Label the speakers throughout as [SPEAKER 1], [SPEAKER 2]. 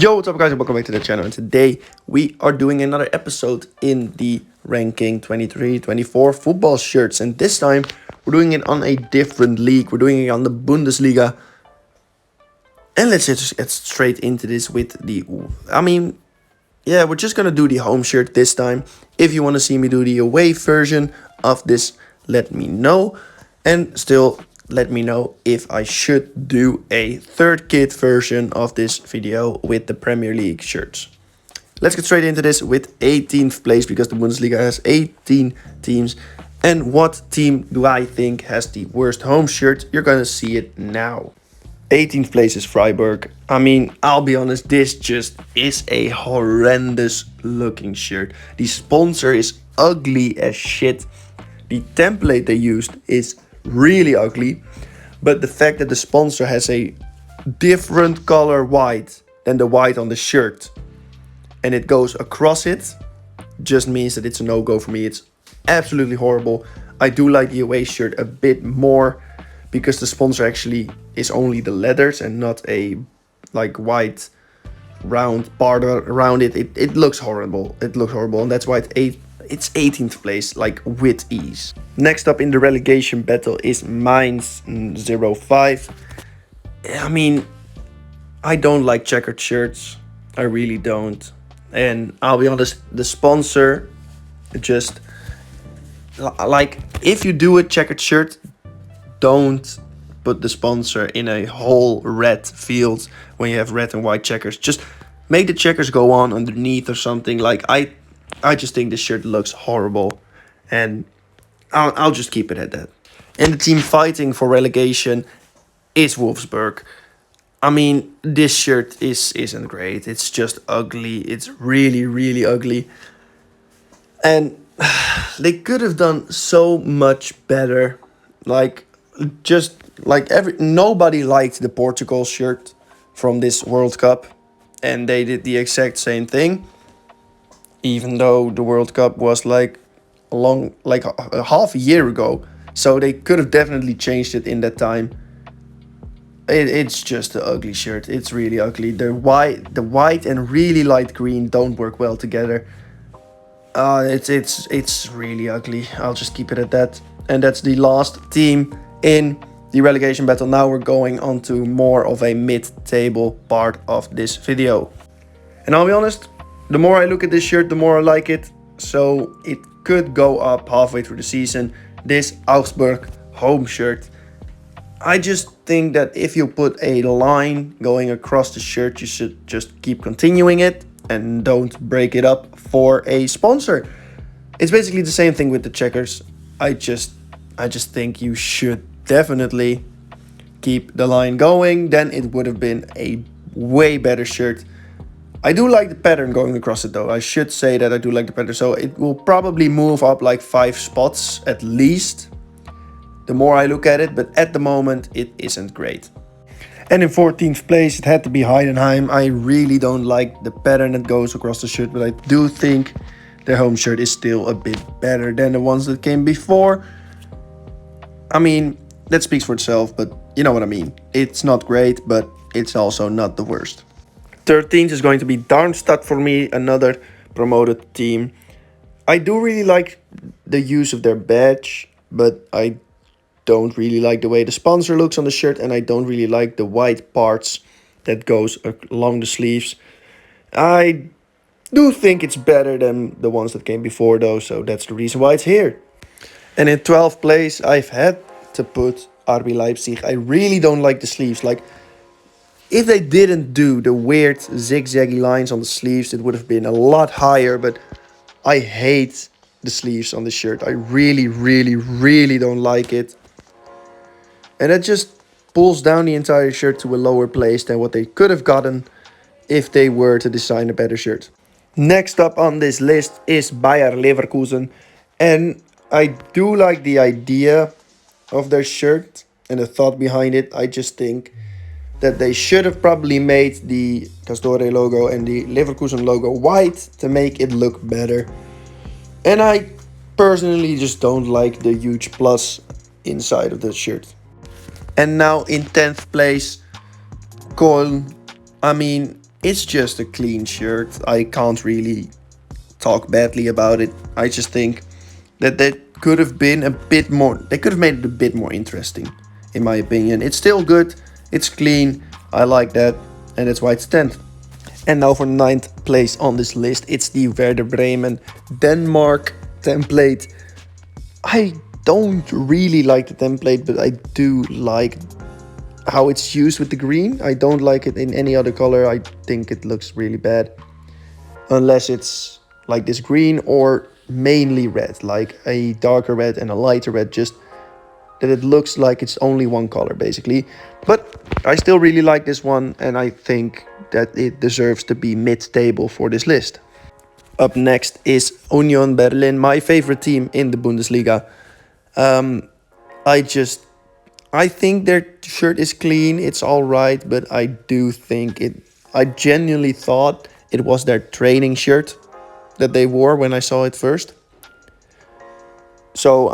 [SPEAKER 1] Yo, what's up guys, and welcome back to the channel. And today we are doing another episode in the ranking 23-24 football shirts. And this time we're doing it on a different league. We're doing it on the Bundesliga. And let's just get straight into this with the... we're just going to do the home shirt this time. If you want to see me do the away version of this, let me know. And still... let me know if I should do a third kit version of this video with the Premier League shirts. Let's get straight into this with 18th place because the Bundesliga has 18 teams. And what team do I think has the worst home shirt? You're going to see it now. 18th place is Freiburg. I'll be honest, this just is a horrendous looking shirt. The sponsor is ugly as shit. The template they used is really ugly, but the fact that the sponsor has a different color white than the white on the shirt and it goes across it just means that it's a no-go for me. It's absolutely horrible. I do like the away shirt a bit more because the sponsor actually is only the letters and not a white round part around it. It looks horrible. It looks horrible, and that's why it's 18th place, with ease. Next up in the relegation battle is Mainz 05. I don't like checkered shirts. I really don't. And I'll be honest, the sponsor just... if you do a checkered shirt, don't put the sponsor in a whole red field when you have red and white checkers. Just make the checkers go on underneath or something. I just think this shirt looks horrible, and I'll just keep it at that. And the team fighting for relegation is Wolfsburg. This shirt isn't great. It's just ugly. It's really, really ugly. And they could have done so much better. Nobody liked the Portugal shirt from this World Cup, and they did the exact same thing. Even though the World Cup was a half a year ago. So they could have definitely changed it in that time. It's just an ugly shirt. It's really ugly. The white and really light green don't work well together. It's really ugly. I'll just keep it at that. And that's the last team in the relegation battle. Now we're going on to more of a mid-table part of this video. And I'll be honest, the more I look at this shirt, the more I like it. So it could go up halfway through the season. This Augsburg home shirt. I just think that if you put a line going across the shirt, you should just keep continuing it and don't break it up for a sponsor. It's basically the same thing with the checkers. I just think you should definitely keep the line going. Then it would have been a way better shirt. I do like the pattern going across it though. I should say that I do like the pattern. So it will probably move up 5 spots at least. The more I look at it. But at the moment it isn't great. And in 14th place it had to be Heidenheim. I really don't like the pattern that goes across the shirt. But I do think their home shirt is still a bit better than the ones that came before. That speaks for itself. But you know what I mean. It's not great, but it's also not the worst. 13th is going to be Darmstadt for me, another promoted team. I do really like the use of their badge, but I don't really like the way the sponsor looks on the shirt, and I don't really like the white parts that goes along the sleeves. I do think it's better than the ones that came before though, so that's the reason why it's here. And in 12th place, I've had to put RB Leipzig. I really don't like the sleeves. If they didn't do the weird zigzaggy lines on the sleeves, it would have been a lot higher. But I hate the sleeves on the shirt. I really, really, really don't like it. And it just pulls down the entire shirt to a lower place than what they could have gotten if they were to design a better shirt. Next up on this list is Bayer Leverkusen. And I do like the idea of their shirt and the thought behind it. I just think that they should have probably made the Castore logo and the Leverkusen logo white to make it look better. And I personally just don't like the huge plus inside of the shirt. And now in 10th place, Köln. It's just a clean shirt. I can't really talk badly about it. I just think that could have been a bit more. They could have made it a bit more interesting, in my opinion. It's still good. It's clean. I like that, and that's why it's 10th. And now for ninth place on this list, it's the Werder Bremen Denmark template. I don't really like the template, but I do like how it's used with the green. I don't like it in any other color. I think it looks really bad. Unless it's like this green or mainly red, like a darker red and a lighter red, just that it looks like it's only one color basically. But I still really like this one, and I think that it deserves to be mid-table for this list. Up next is Union Berlin, my favorite team in the Bundesliga. Um, I just I think their shirt is clean, it's all right, but I do think it. I genuinely thought it was their training shirt that they wore when I saw it first. So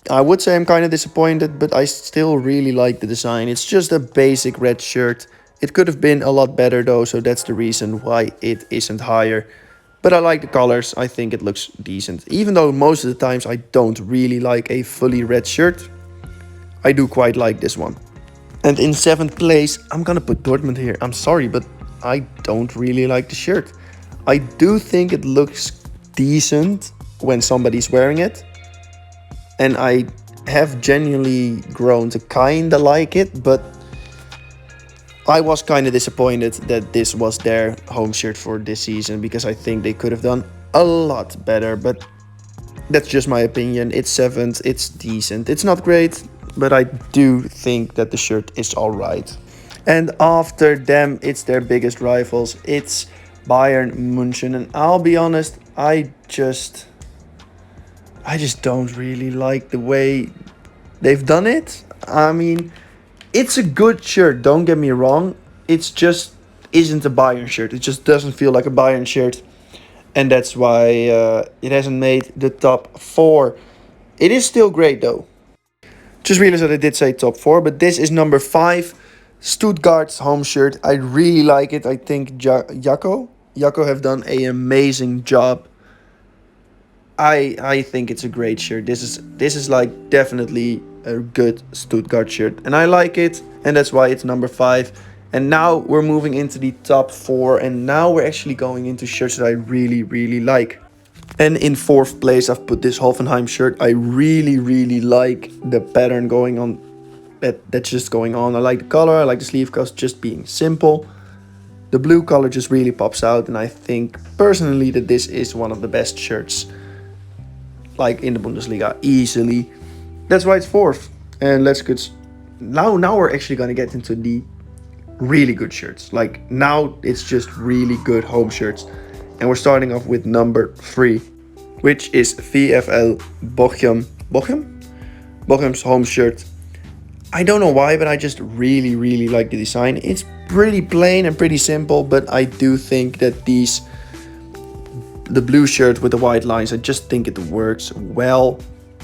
[SPEAKER 1] I would say I'm kind of disappointed, but I still really like the design. It's just a basic red shirt. It could have been a lot better though, so that's the reason why it isn't higher. But I like the colors. I think it looks decent. Even though most of the times I don't really like a fully red shirt, I do quite like this one. And in 7th place, I'm gonna put Dortmund here. I'm sorry, but I don't really like the shirt. I do think it looks decent when somebody's wearing it. And I have genuinely grown to kinda like it, but I was kinda disappointed that this was their home shirt for this season, because I think they could have done a lot better, but that's just my opinion. It's 7th, it's decent. It's not great, but I do think that the shirt is alright. And after them, it's their biggest rivals. It's Bayern München, and I'll be honest, I just don't really like the way they've done it. I mean, it's a good shirt, don't get me wrong. It's just isn't a Bayern shirt. It just doesn't feel like a Bayern shirt. And that's why it hasn't made the top 4. It is still great though. Just realized that I did say top 4, but this is number 5. Stuttgart's home shirt. I really like it. I think Jacco have done an amazing job. I think it's a great shirt. This is like definitely a good Stuttgart shirt, and I like it, and that's why it's number 5. And now we're moving into the top 4, and now we're actually going into shirts that I really like. And in 4th place, I've put this Hoffenheim shirt. I really like the pattern going on. That's just going on. I like the color. I like the sleeve cuffs just being simple. The blue color just really pops out, and I think personally that this is one of the best shirts like in the Bundesliga easily. That's why it's 4th. And let's get now we're actually gonna get into the really good shirts. Like now it's just really good home shirts. And we're starting off with number 3, which is VfL Bochum. Bochum's home shirt. I don't know why, but I just really like the design. It's pretty plain and pretty simple, but I do think that the blue shirt with the white lines, I just think it works well.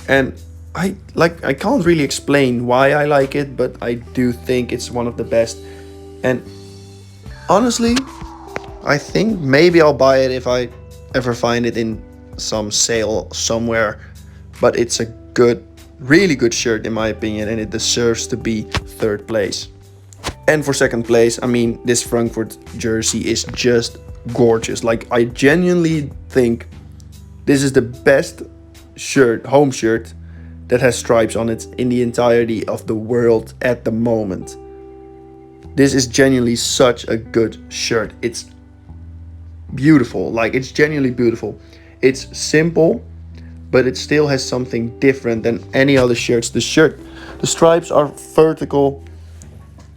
[SPEAKER 1] And I can't really explain why I like it, but I do think it's one of the best. And honestly, I think maybe I'll buy it if I ever find it in some sale somewhere. But it's a really good shirt in my opinion, and it deserves to be 3rd place. And for 2nd place, I mean, this Frankfurt jersey is just gorgeous. Like, I genuinely think this is the best home shirt that has stripes on it in the entirety of the world at the moment. This is genuinely such a good shirt. It's beautiful. Like, it's genuinely beautiful. It's simple, but it still has something different than any other shirts. The stripes are vertical,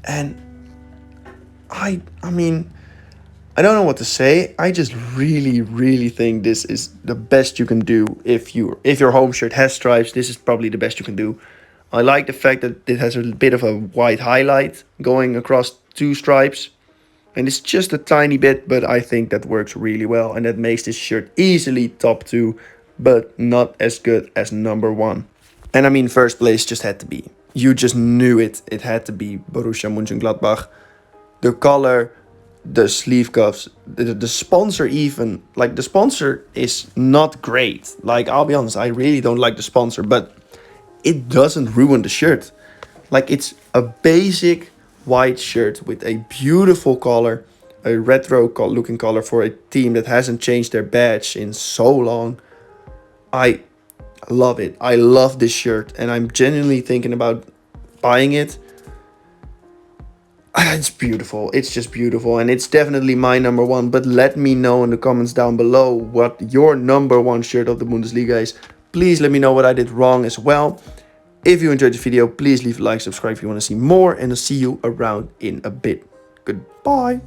[SPEAKER 1] and I mean, I don't know what to say. I just really think this is the best you can do. If your home shirt has stripes, this is probably the best you can do. I like the fact that it has a bit of a white highlight going across 2 stripes. And it's just a tiny bit, but I think that works really well. And that makes this shirt easily top 2, but not as good as number 1. And I mean, 1st place just had to be. You just knew it. It had to be Borussia Mönchengladbach. The color, the sleeve cuffs, the sponsor even, like the sponsor is not great. Like, I'll be honest, I really don't like the sponsor, but it doesn't ruin the shirt. Like, it's a basic white shirt with a beautiful color, a retro looking color for a team that hasn't changed their badge in so long. I love it. I love this shirt, and I'm genuinely thinking about buying it. It's beautiful. It's just beautiful, and it's definitely my number one. But let me know in the comments down below what your number one shirt of the Bundesliga is. Please let me know what I did wrong as well. If you enjoyed the video, please leave a like, subscribe if you want to see more, and I'll see you around in a bit. Goodbye.